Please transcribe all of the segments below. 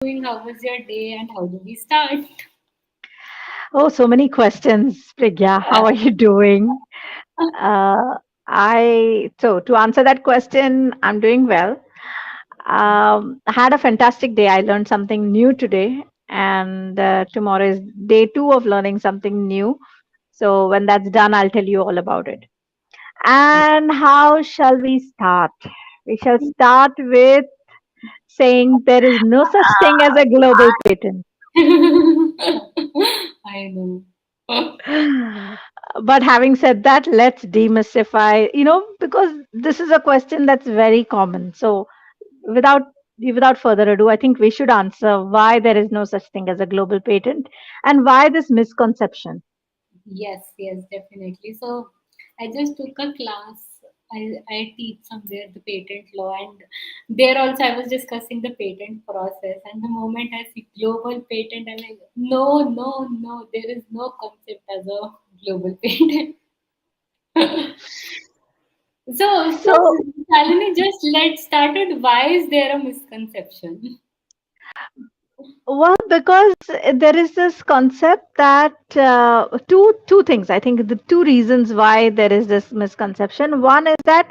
doing? How was your day? And how do we start? Oh, so many questions, Prigya. How are you doing? Uh, so to answer that question, I'm doing well. I had a fantastic day. I learned something new today, and tomorrow is day two of learning something new. So when that's done, I'll tell you all about it. And how shall we start? We shall start with saying there is no such thing as a global patent. I know. But having said that, let's demystify, because this is a question that's very common. So without without further ado, I think we should answer why there is no such thing as a global patent and why this misconception. Yes, yes, definitely. So I just took a class. I teach somewhere the patent law, and there also I was discussing the patent process. And the moment I see global patent, I'm like, no, no, no, there is no concept as a global patent. So So, Shalini, just let's start it. Why is there a misconception? well, because there is this concept that two things. I think the two reasons why there is this misconception. One is that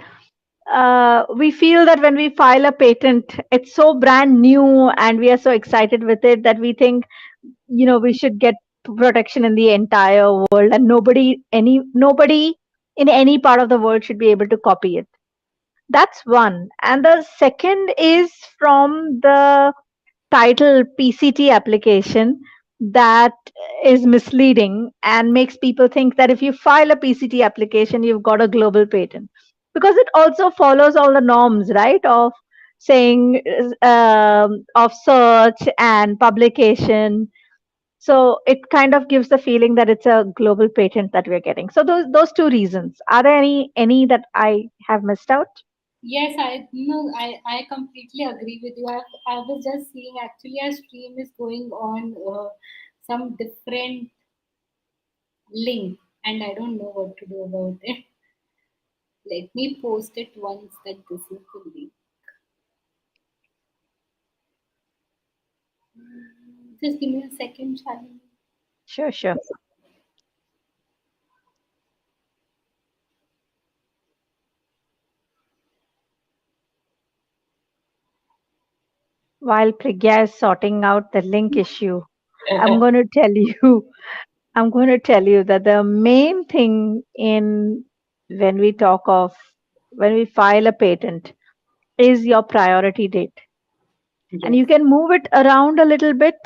we feel that when we file a patent, it's so brand new and we are so excited with it that we think, we should get protection in the entire world, and nobody in any part of the world should be able to copy it. That's one. And the second is from the title PCT application, that is misleading and makes people think that if you file a PCT application, you've got a global patent, because it also follows all the norms, right? Of saying, of search and publication. So it kind of gives the feeling that it's a global patent that we're getting. So those two reasons. Are there any that I have missed out? Yes, I no, I completely agree with you. I was just seeing actually our stream is going on some different link, and I don't know what to do about it. Let me post it once that this is the link. Just give me a second, Shalini. Sure, sure. While Prigya is sorting out the link issue, I'm going to tell you, I'm going to tell you that the main thing in when we talk of when we file a patent is your priority date. And Yes. you can move it around a little bit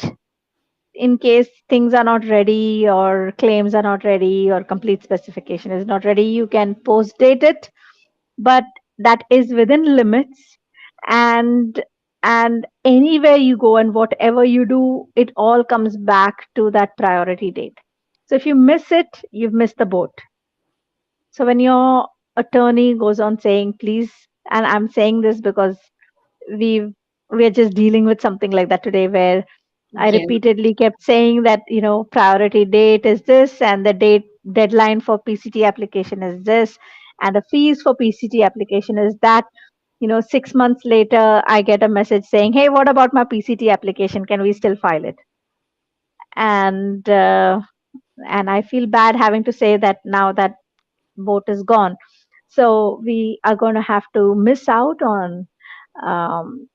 in case things are not ready or claims are not ready or complete specification is not ready. You can post date it, but that is within limits. And and anywhere you go and whatever you do, it all comes back to that priority date. So if you miss it, you've missed the boat. So when your attorney goes on saying, please, and I'm saying this because we we're just dealing with something like that today, where I Yes. repeatedly kept saying that, priority date is this, and the date deadline for PCT application is this, and the fees for PCT application is that. 6 months later, I get a message saying, "Hey, what about my PCT application? Can we still file it?" And I feel bad having to say that now that boat is gone. So we are going to have to miss out on, um,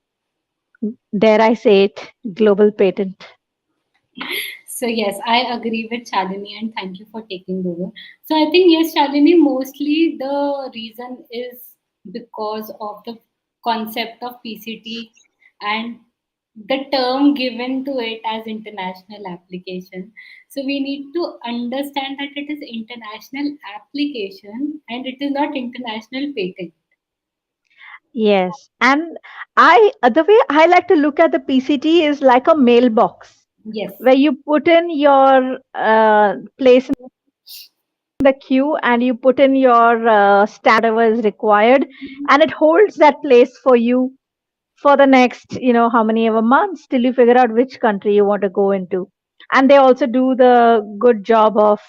dare I say it, global patent. So yes, I agree with Shalini, and thank you for taking over. So I think yes, Shalini, mostly the reason is because of the concept of PCT and the term given to it as international application. So we need to understand that it is international application and it is not international patent. Yes, and the way I like to look at the PCT is like a mailbox Yes. where you put in your place in the queue, and you put in your stamp, whatever is required, and it holds that place for you for the next, how many ever months till you figure out which country you want to go into. And they also do the good job of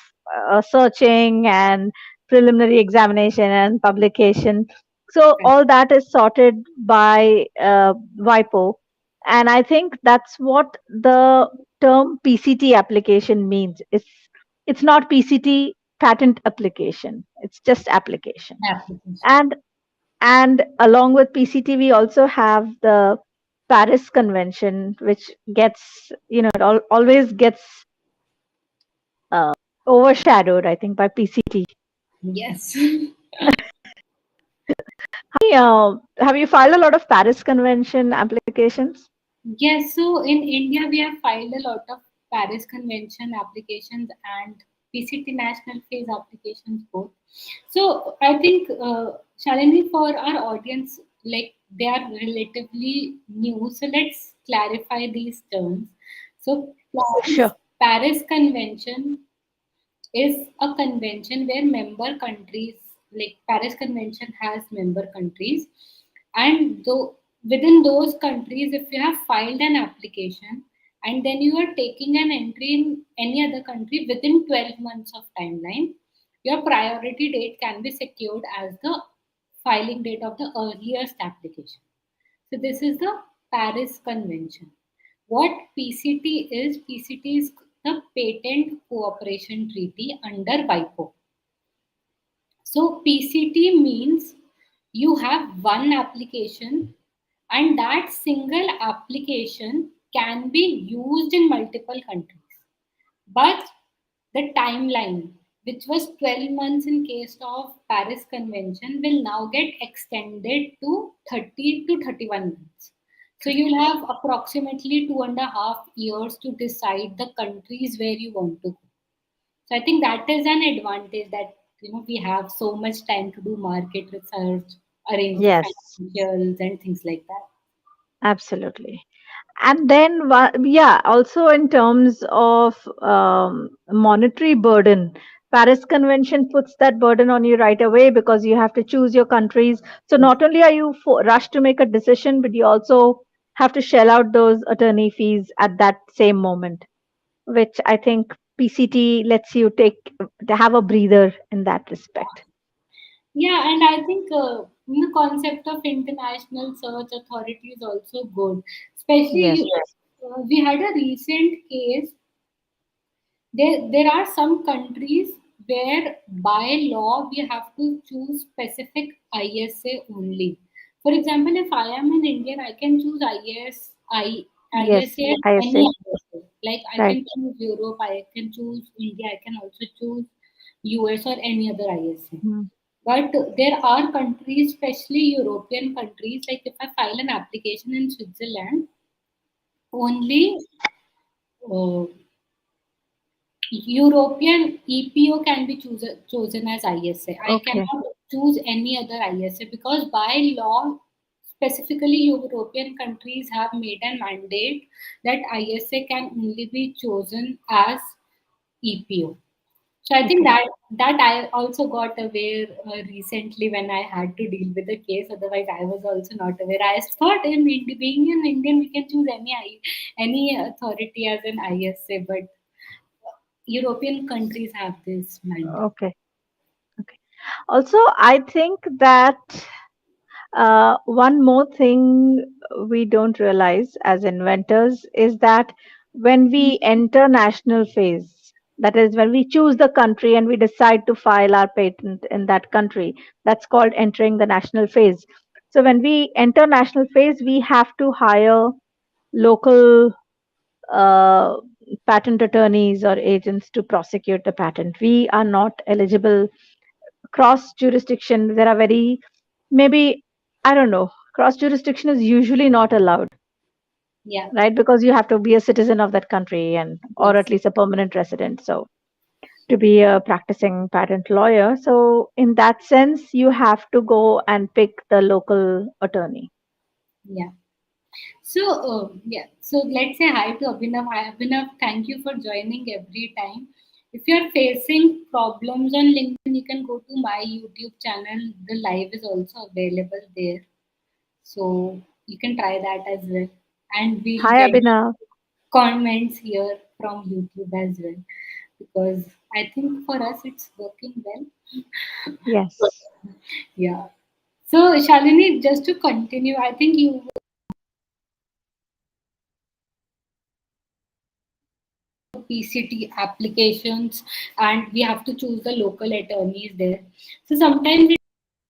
searching and preliminary examination and publication. So all that is sorted by WIPO, And I think that's what the term PCT application means. It's not PCT patent application. It's just application. application. And along with PCT, we also have the Paris Convention, which gets, it always gets uh, overshadowed, I think, by PCT. Yes. Have you filed a lot of Paris Convention applications? Yes, so in India, we have filed a lot of Paris Convention applications and PCT national phase applications both. So I think, Shalini, for our audience, like they are relatively new, so let's clarify these terms. So Sure. Paris Convention is a convention where member countries, like Paris Convention has member countries, and though within those countries, if you have filed an application and then you are taking an entry in any other country within 12 months of timeline, your priority date can be secured as the filing date of the earliest application. So this is the Paris Convention. What PCT is the Patent Cooperation Treaty under WIPO. So PCT means you have one application and that single application can be used in multiple countries. But the timeline, which was 12 months in case of Paris Convention, will now get extended to 30 to 31 months. So you'll have approximately 2.5 years to decide the countries where you want to go. So I think that is an advantage that we have so much time to do market research, arrange the Yes, financials and things like that. absolutely. And then, yeah, also in terms of monetary burden, Paris Convention puts that burden on you right away because you have to choose your countries. So Yes. not only are you rushed to make a decision, but you also have to shell out those attorney fees at that same moment, which I think PCT lets you to have a breather in that respect. Yeah, and I think the concept of international search authority is also good. Especially, Yes. we had a recent case. There are some countries where by law we have to choose specific ISA only. For example, if I am an Indian, I can choose Yes. ISA and I any say. ISA. Like I Right. can choose Europe, I can choose India, I can also choose US or any other ISA. Mm. But there are countries, especially European countries, like if I file an application in Switzerland, only uh, European EPO can be chosen as ISA. I Okay. cannot choose any other ISA because by law, specifically European countries have made a mandate that ISA can only be chosen as EPO. So I think Okay. that I also got aware recently when I had to deal with the case. Otherwise, I was also not aware. I thought being an Indian, we can choose any authority as an ISA, but European countries have this mandate. Okay. Okay. Also, I think that one more thing we don't realize as inventors is that when we enter national phase, that is, when we choose the country and we decide to file our patent in that country, that's called entering the national phase. So, when we enter national phase, we have to hire local uh, patent attorneys or agents to prosecute the patent. We are not eligible cross jurisdiction. There are very, maybe, I don't know, cross jurisdiction is usually not allowed, Yeah. right? Because you have to be a citizen of that country and or Yes. at least a permanent resident. So to be a practicing patent lawyer, so in that sense you have to go and pick the local attorney. Yeah. So, yeah. So let's say hi to Abhinav. Hi, Abhinav. Thank you for joining every time. If you're facing problems on LinkedIn, you can go to my YouTube channel. The live is also available there. So you can try that as well. And we'll Hi get Abhinav. comments here from YouTube as well. Because I think for us it's working well. Yes. Yeah. So Shalini, just to continue, I think you PCT applications, and we have to choose the local attorneys there. So sometimes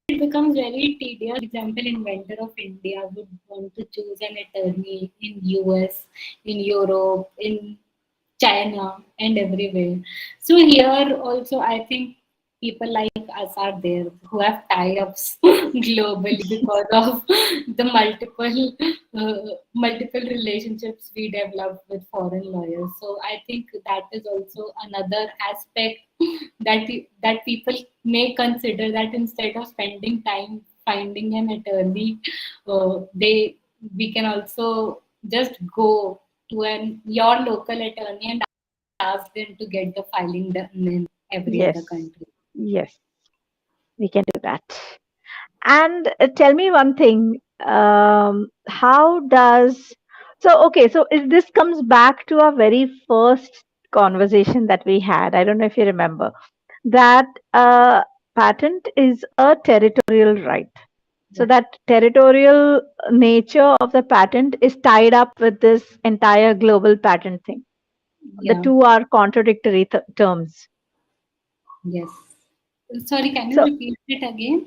it becomes very tedious. Example, inventor of India would want to choose an attorney in US, in Europe, in China, and everywhere. So here also, I think people like us are there who have tie-ups globally because of the multiple relationships we develop with foreign lawyers. So I think that is also another aspect that people may consider, that instead of spending time finding an attorney, they we can also just go to your local attorney and ask them to get the filing done in every other Yes. country. Yes, we can do that. And tell me one thing. How does okay? So if this comes back to our very first conversation that we had. I don't know if you remember that patent is a territorial right. So Yeah, that territorial nature of the patent is tied up with this entire global patent thing. The yeah, two are contradictory terms. yes. Sorry, can you So repeat it again?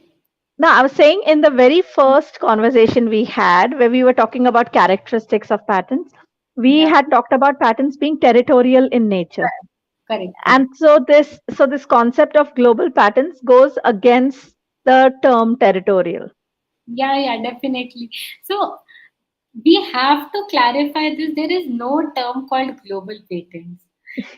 now I was saying in the very first conversation we had, where we were talking about characteristics of patents, we Yeah, had talked about patents being territorial in nature. correct, correct, correct. And so this concept of global patents goes against the term territorial. Yeah, yeah, definitely. So we have to clarify this. There is no term called global patents.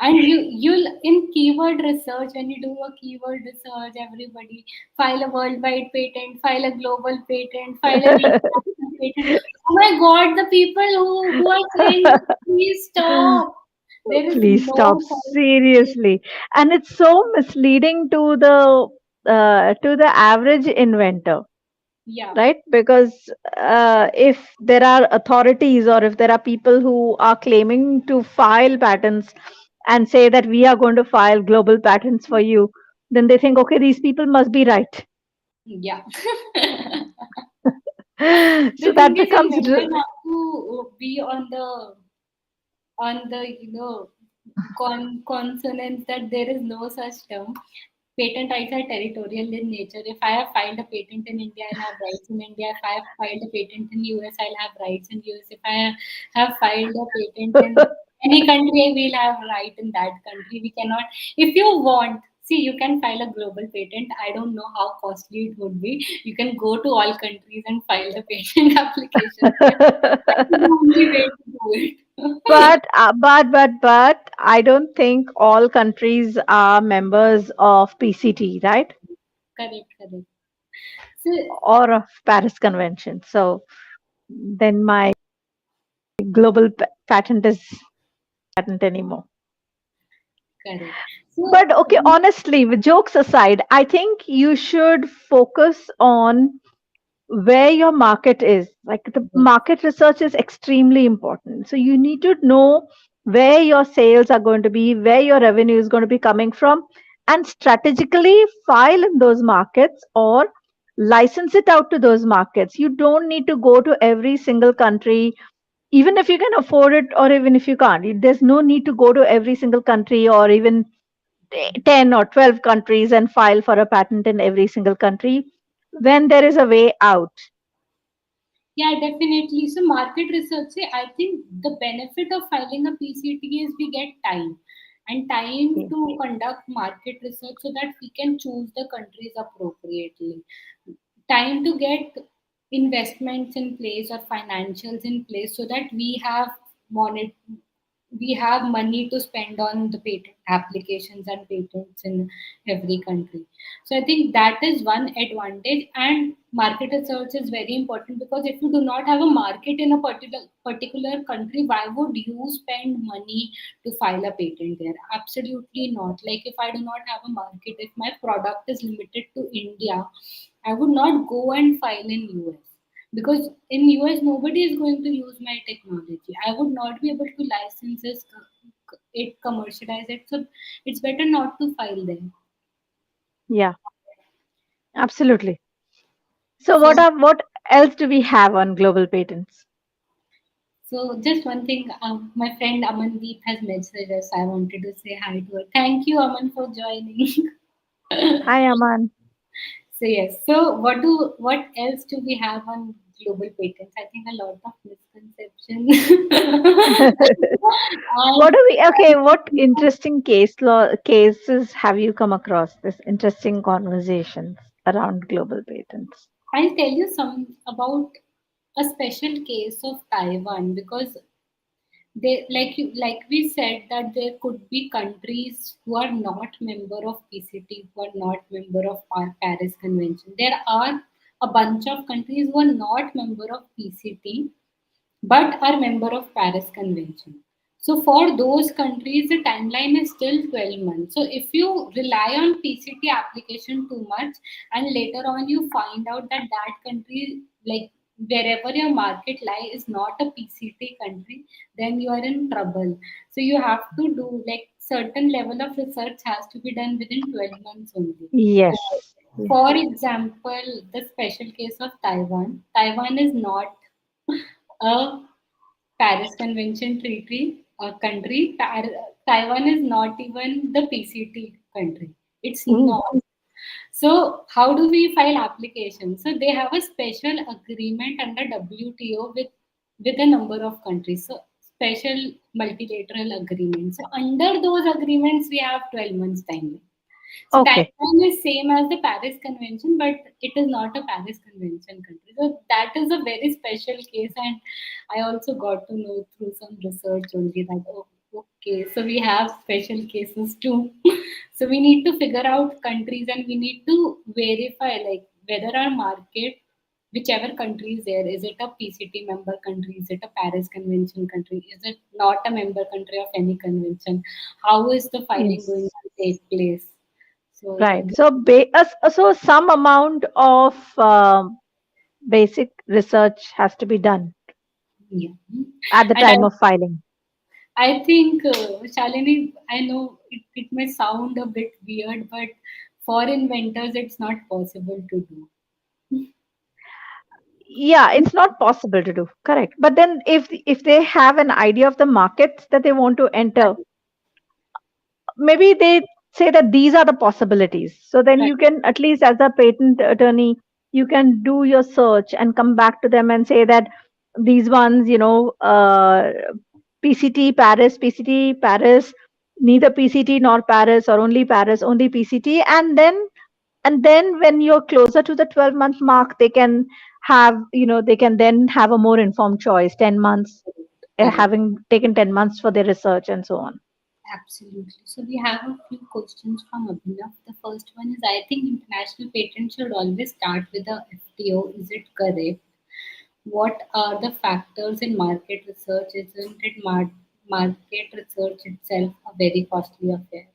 And you'll in keyword research, when you do a keyword research, everybody file a worldwide patent, file a global patent, file an international patent. Oh my god, the people who are saying this, please stop. There is Please stop, no such. seriously. And it's so misleading to the average inventor, Yeah, right? Because if there are authorities or if there are people who are claiming to file patents and say that we are going to file global patents for you, then they think, okay, these people must be right. yeah. So The thing that is, becomes inventors have to be on the consonants that there is no such term. Patent rights are territorial in nature. If I have filed a patent in India, I'll have rights in India. If I have filed a patent in US, I'll have rights in US. If I have filed a patent in any country, I will have right in that country. We cannot, if you want, see, you can file a global patent. I don't know how costly it would be. You can go to all countries and file the patent application there. That is the only way to do it. but I don't think all countries are members of PCT, right? Correct, correct. So, Or of Paris Convention. So then my global patent is patent anymore. correct. So, But okay, honestly, with jokes aside, I think you should focus on where your market is. Like the yes, market research is extremely important. So you need to know where your sales are going to be, where your revenue is going to be coming from, and strategically file in those markets or license it out to those markets. You don't need to go to every single country, even if you can afford it or even if you can't. There's no need to go to every single country or even 10 or 12 countries and file for a patent in every single country when there is a way out. yeah, definitely. So, market research, say, I think the benefit of filing a PCT is we get time and time Okay. to conduct market research so that we can choose the countries appropriately. Time to get investments in place or financials in place so that monet- we have money to spend on the patent applications and patents in every country. So I think that is one advantage. And market research is very important, because if you do not have a market in a particular country, why would you spend money to file a patent there? Absolutely not. Like, if I do not have a market, if my product is limited to India, I would not go and file in US, because in US nobody is going to use my technology. I would not be able to it, commercialize it. So it's better not to file there. Yeah, absolutely. So So what else do we have on global patents? So just one thing, my friend Amandeep has messaged us. I wanted to say hi to her. Thank you, Aman, for joining. Hi, Aman. So yes. So what else do we have on global patents? I think a lot of misconceptions. What and do we, okay, what interesting cases have you come across? This interesting conversations around global patents. I'll tell you some about a special case of Taiwan because they like we said that there could be countries who are not member of PCT, who are not member of Paris Convention. There are a bunch of countries who are not member of PCT but are member of Paris Convention. So for those countries, the timeline is still 12 months. So if you rely on PCT application too much and later on you find out that that country, like wherever your market lie is not a PCT country, then you are in trouble. So you have to do like certain level of research has to be done within 12 months only. Yes. For example, the special case of Taiwan. Taiwan is not a Paris Convention Treaty country. Taiwan is not even the PCT country. It's Ooh, not. So how do we file applications? So they have a special agreement under WTO with a number of countries. So special multilateral agreement. So under those agreements, we have 12 months time. So okay. Taiwan is same as the Paris Convention, but it is not a Paris Convention country. So that is a very special case, and I also got to know through some research only that oh, okay, so we have special cases too. So we need to figure out countries, and we need to verify like whether our market, whichever country is there, is it a PCT member country, is it a Paris Convention country, is it not a member country of any convention? How is the filing going Yes. to take place? So yeah, Right. So, so some amount of basic research has to be done yeah. at the And time of filing. I think, Shalini, I know it may sound a bit weird, but for inventors, it's not possible to do. Yeah, it's not possible to do. Correct. But then if they have an idea of the markets that they want to enter, maybe they say that these are the possibilities. So then Right. you can, at least as a patent attorney, you can do your search and come back to them and say that these ones, PCT Paris, PCT Paris, neither PCT nor Paris, or only Paris, only PCT. And then when you're closer to the 12-month mark, they can have, they can then have a more informed choice, 10 months, Correct. having taken 10 months for their research and so on. Absolutely. So we have a few questions from Abhinav. The first one is I think international patent should always start with a FTO. Is it correct? What are the factors in market research? Isn't it market research itself a very costly affair?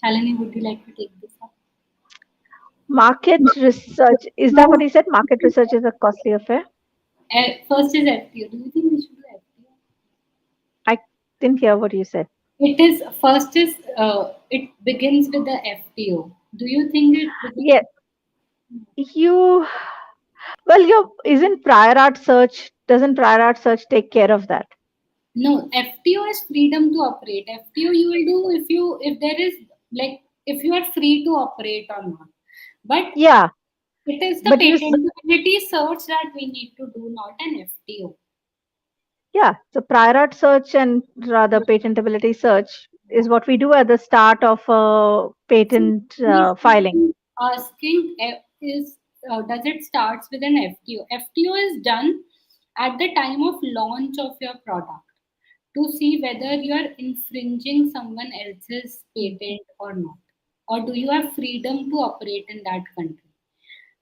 Shalini, would you like to take this up? Market research, is that what No. you said? Market research is a costly affair? First is FTO. Do you think we should do FTO? I didn't hear what you said. It is first is it begins with the FTO. Do you think it begins? Yeah, you, well, your isn't prior art search, doesn't prior art search take care of that? No, FTO is freedom to operate. FTO you will do if there is like if you are free to operate or not. But Yeah, it is the but patentability search that we need to do, not an FTO. yeah, so prior art search and rather patentability search is what we do at the start of a See, patent he's filing. asking is does it starts with an FTO? FTO is done at the time of launch of your product to see whether you are infringing someone else's patent or not, or do you have freedom to operate in that country.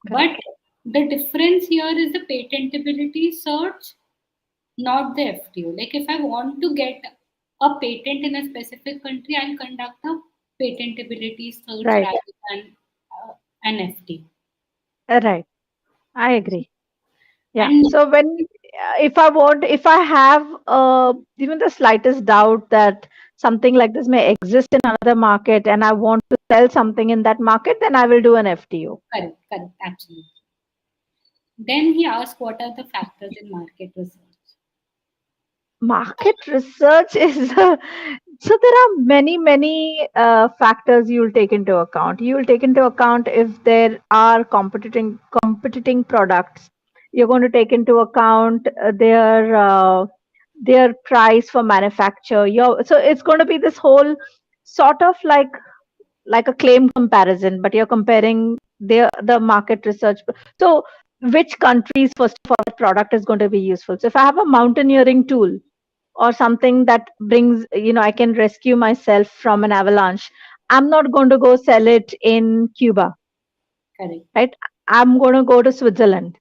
But Correct. the difference here is the patentability search, not the FTO. Like if I want to get a patent in a specific country, I'll conduct a patentability search Right. rather than an FTO. Right. I agree. Yeah. And So if I have even the slightest doubt that something like this may exist in another market and I want to sell something in that market, then I will do an FTO. correct, correct, absolutely. Then he asked, what are the factors in market research? Market research is so there are many factors you'll take into account. You will take into account if there are competing products. You're going to take into account their price for manufacture. So it's going to be this whole sort of like a claim comparison, but you're comparing the market research. So which countries first of all that product is going to be useful. So if I have a mountaineering tool or something that brings, I can rescue myself from an avalanche, I'm not going to go sell it in Cuba, Correct. right? I'm going to go to Switzerland.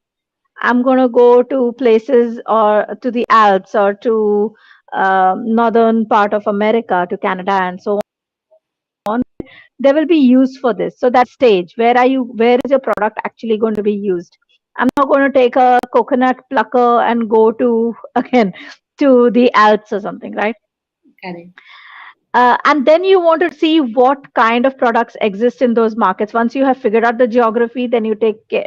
I'm going to go to places or to the Alps or to northern part of America, to Canada and so there will be use for this. So that stage, where is your product actually going to be used? I'm not going to take a coconut plucker and go to again to the Alps or something, right? Correct. And then you want to see what kind of products exist in those markets. Once you have figured out the geography, then you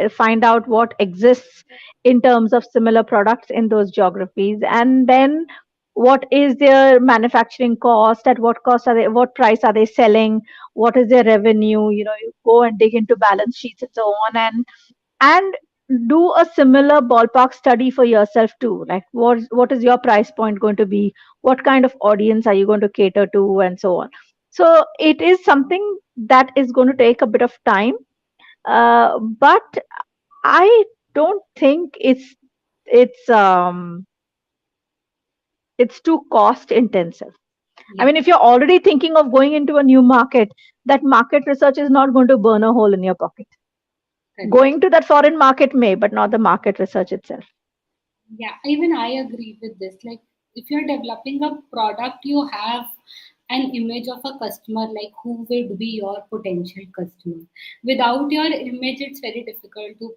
find out what exists in terms of similar products in those geographies, and then what is their manufacturing cost, at what cost are they, what price are they selling, what is their revenue. You go and dig into balance sheets and so on, and do a similar ballpark study for yourself too, like what is your price point going to be, what kind of audience are you going to cater to, and so on. So it is something that is going to take a bit of time, but I don't think it's it's too cost intensive. I Yeah. mean, if you're already thinking of going into a new market, that market research is not going to burn a hole in your pocket. Correct. Going to that foreign market may, but not the market research itself. Yeah, even I agree with this. Like, if you're developing a product, you have an image of a customer, like who would be your potential customer. Without your image, it's very difficult to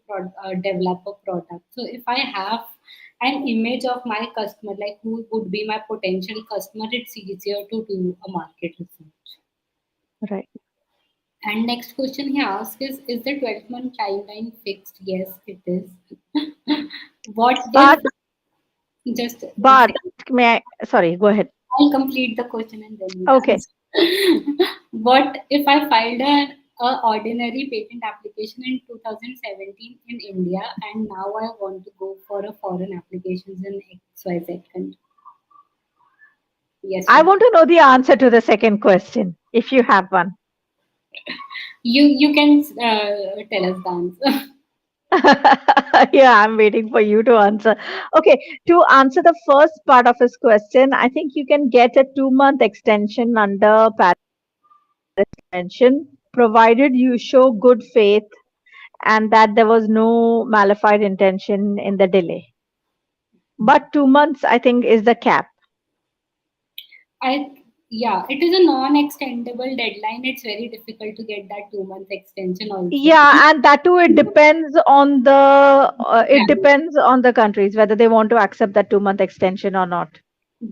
develop a product. So, if I have an image of my customer, like who would be my potential customer, it's easier to do a market research. Right. And next question he asks is the 12-month timeline fixed? Yes, it is. What if But just but may I, sorry, go ahead. I'll complete the question and then we'll Okay. answer. What if I filed a ordinary patent application in 2017 in India and now I want to go for a foreign applications in XYZ country? Yes, I Shad. want to know the answer to the second question, if you have one. You can tell us the answer. Yeah, I'm waiting for you to answer. Okay, to answer the first part of his question, I think you can get a 2 month extension under Paris Convention, provided you show good faith and that there was no malified intention in the delay. But 2 months, I think, is the cap. I Yeah, it is a non-extendable deadline. It's very difficult to get that 2 month extension also. Yeah, and that too, it depends on Yeah. the countries whether they want to accept that 2 month extension or not.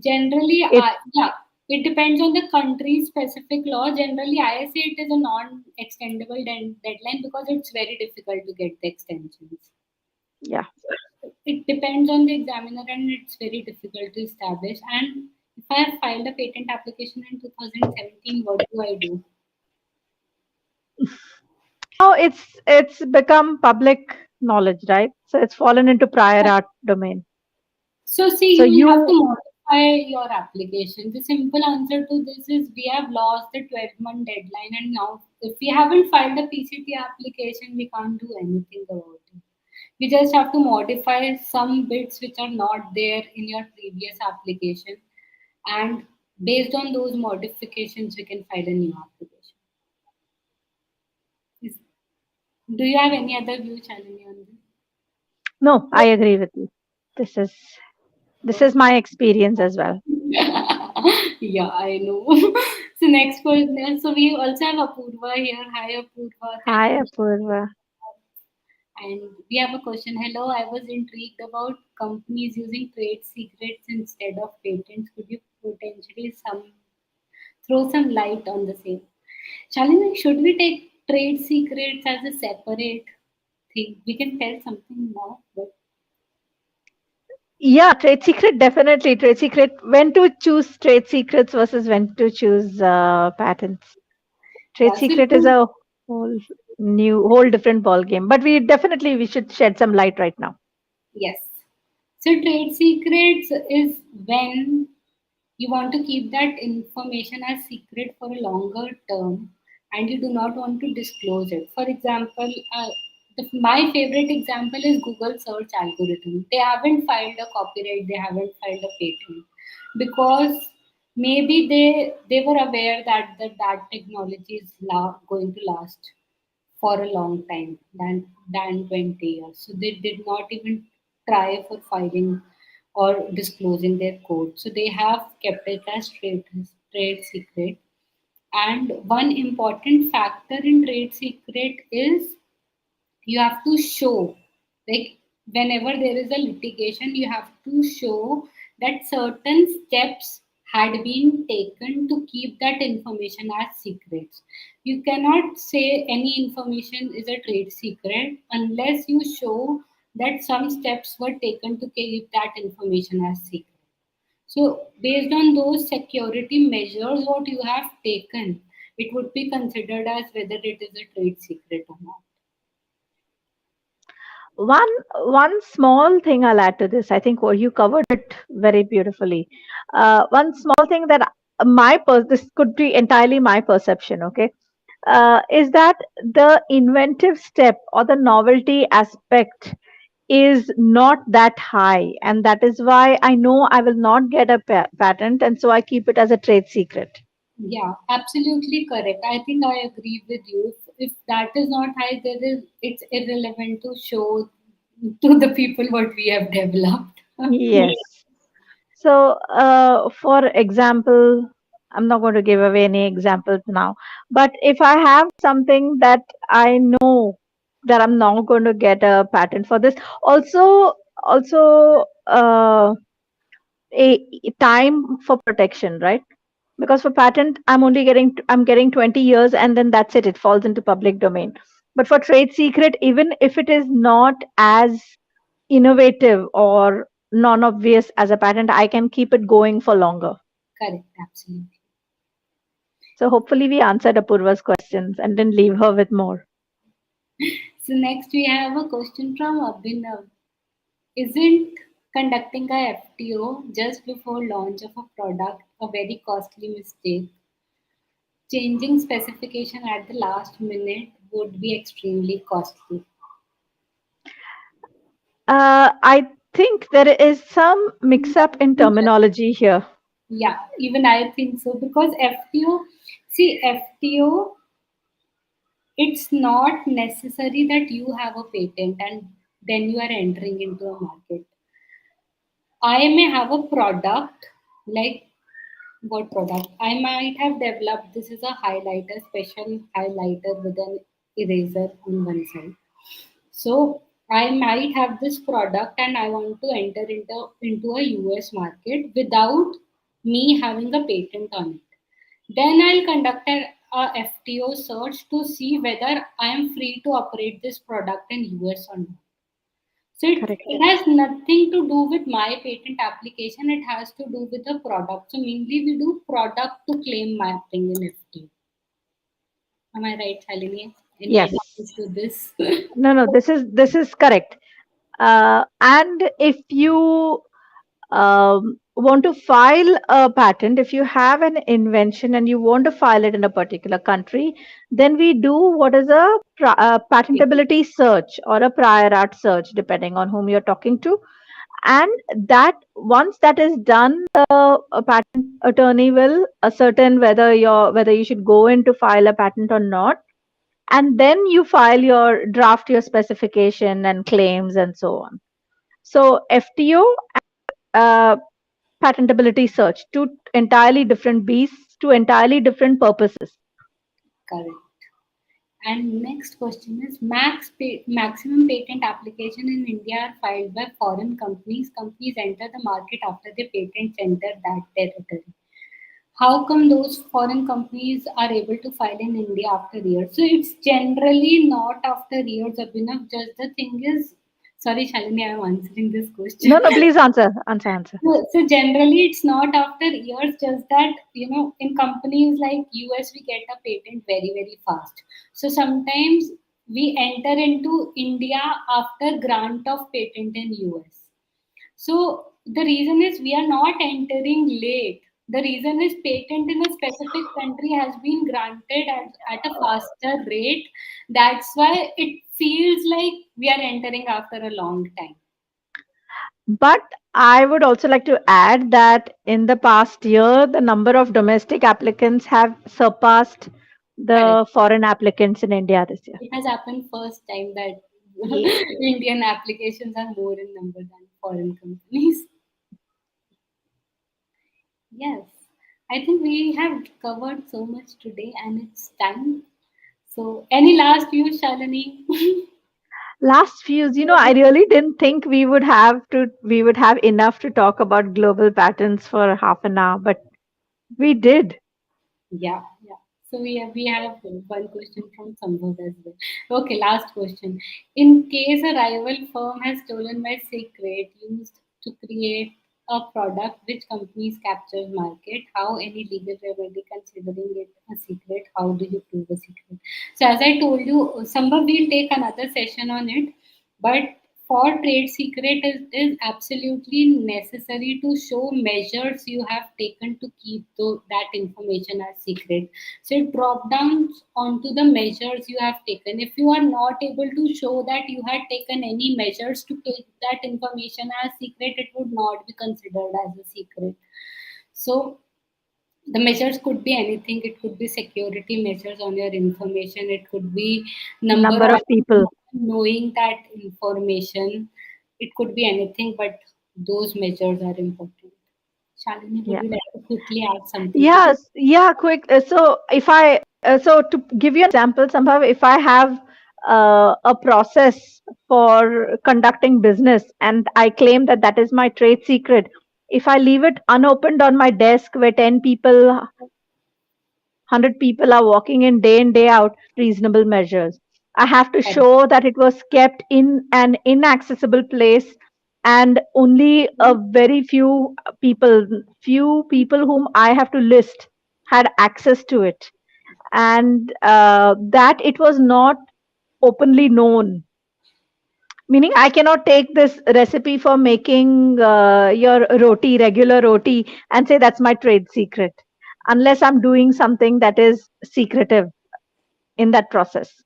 Generally, It yeah, it depends on the country's specific law. Generally, I say it is a non-extendable deadline because it's very difficult to get the extensions. Yeah, It depends on the examiner and it's very difficult to establish. And if I have filed a patent application in 2017, what do I do? now it's become public knowledge, right? So it's fallen into prior art domain. So, see, So you will have to you modify your application. The simple answer to this is we have lost the 12-month deadline, and now if we haven't filed the PCT application, we can't do anything about it. We just have to modify some bits which are not there in your previous application, and based on those modifications, we can file a new application. Is- Do you have any other view, Chalini, on no, I agree with you. This is this this? is my experience as well. Yeah, I know. So next question. So we also have Apurva here. Hi Apurva, thank Hi, you. Apurva. And we have a question. Hello, I was intrigued about companies using trade secrets instead of patents. Could you potentially throw some light on the same? Shalini, should we take trade secrets as a separate thing? We can tell something now, but Yeah, trade secret, definitely. Trade secret, when to choose trade secrets versus when to choose patents. Trade Yeah, so secret is a whole whole different ball game. But we should shed some light right now. yes. So trade secrets is when you want to keep that information as secret for a longer term and you do not want to disclose it. For example, my favorite example is Google search algorithm. They haven't filed a copyright, they haven't filed a patent because maybe they were aware that that technology is going to last for a long time than 20 years. So they did not even try for filing or disclosing their code. So they have kept it as trade secret. And one important factor in trade secret is you have to show, like whenever there is a litigation, you have to show that certain steps had been taken to keep that information as secrets. You cannot say any information is a trade secret unless you show that some steps were taken to keep that information as secret. So based on those security measures what you have taken, it would be considered as whether it is a trade secret or not. One one small thing I'll add to this. I think what you covered it very beautifully. One small thing that this could be entirely my perception. Okay, is that the inventive step or the novelty aspect is not that high, and that is why I know I will not get a patent, and so I keep it as a trade secret. Yeah, absolutely correct. I think I agree with you. If that is not high, there is it's irrelevant to show to the people what we have developed. Yes. So, for example, I'm not going to give away any examples now, but if I have something that I know that I'm not going to get a patent for this, also a time for protection, right? Because for patent, I'm getting 20 years and then that's it. It falls into public domain. But for trade secret, even if it is not as innovative or non-obvious as a patent, I can keep it going for longer. Correct, absolutely. So hopefully we answered Apurva's questions and didn't leave her with more. So next we have a question from Abhinav. Isn't conducting a FTO just before launch of a product a very costly mistake? Changing specification at the last minute would be extremely costly. I think there is some mix-up in terminology here. Yeah, even I think so because FTO, see, FTO, it's not necessary that you have a patent and then you are entering into a market. I may have a product, like what product? I might have developed this is a highlighter, special highlighter with an eraser on one side. So I might have this product and I want to enter into a US market without me having a patent on it. Then I'll conduct a FTO search to see whether I am free to operate this product in US or not. So Correct. it has nothing to do with my patent application. It has to do with the product. So mainly we do product to claim mapping in FTO. Am I right, Shalini? Any Yes. additions to this? No, no, this is correct. And if you want to file a patent, if you have an invention and you want to file it in a particular country, then we do what is a patentability search or a prior art search, depending on whom you're talking to. And that once that is done, the a patent attorney will ascertain whether you should go in to file a patent or not, and then you file your draft your specification and claims and so on. So FTO, uh, patentability search, two entirely different beasts, two entirely different purposes. Correct. And next question is maximum patent application in India are filed by foreign companies. Companies enter the market after the patents enter that territory. How come those foreign companies are able to file in India after years? So it's generally not after years, Abhinav. Just the thing is, Sorry, Shalini, I'm answering this No, question. no, please answer. So generally, it's not after years, just that, in companies like US, we get a patent very, very fast. So sometimes we enter into India after grant of patent in US. So the reason is we are not entering late. The reason is patent in a specific country has been granted at a faster rate. That's why it feels like we are entering after a long time. But I would also like to add that in the past year, the number of domestic applicants have surpassed Correct. the foreign applicants in India this year. It has happened first time that Yeah. Indian applications are more in number than foreign companies. Yes, I think we have covered so much today, and it's time. So, any last views, Shalini? Last views, I really didn't think we would have enough to talk about global patterns for half an hour, but we did. Yeah, yeah. So we have one question from Sambhav as well. Okay, last question. In case a rival firm has stolen my secret used to create a product which companies capture market, how any legal remedy considering it a secret? How do you prove a secret? So as I told you, Sambhav, we'll take another session on it. But for trade secret is absolutely necessary to show measures you have taken to keep that information as secret. So it drop down onto the measures you have taken. If you are not able to show that you had taken any measures to take that information as secret, it would not be considered as a secret. So the measures could be anything. It could be security measures on your information. It could be number Number of of people. people knowing that information. It could be anything, but those measures are important. Shalini, would Yeah. you like to quickly add something to this? Yes, yeah, quick. So to give you an example, somehow if I have a process for conducting business and I claim that that is my trade secret, if I leave it unopened on my desk where 10 people, 100 people are walking in day out, reasonable measures. I have to Correct. show that it was kept in an inaccessible place and only a very few people whom I have to list had access to it, and that it was not openly known. Meaning, I cannot take this recipe for making your roti, regular roti, and say that's my trade secret, unless I'm doing something that is secretive in that process.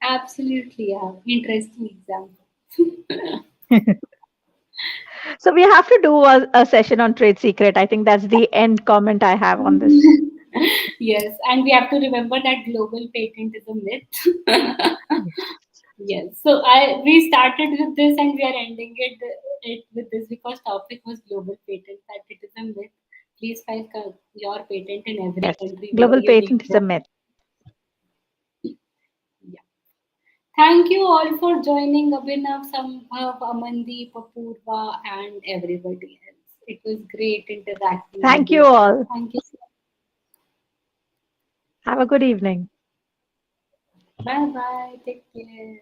Absolutely, yeah. Interesting example. So we have to do a session on trade secret. I think that's the end comment I have on this. Yes, and we have to remember that global patent is a myth. Yes. So we started with this and we are ending it with this because topic was global patent, that it is a myth. Please file your patent in every Yes, country where global you live. patent is a myth. Yeah. Thank you all for joining, Abhinav, Sambhav, Amandeep, Apurva, and everybody else. It was great interacting with Thank you you. all. Thank you. Have a good evening. Bye bye. Take care.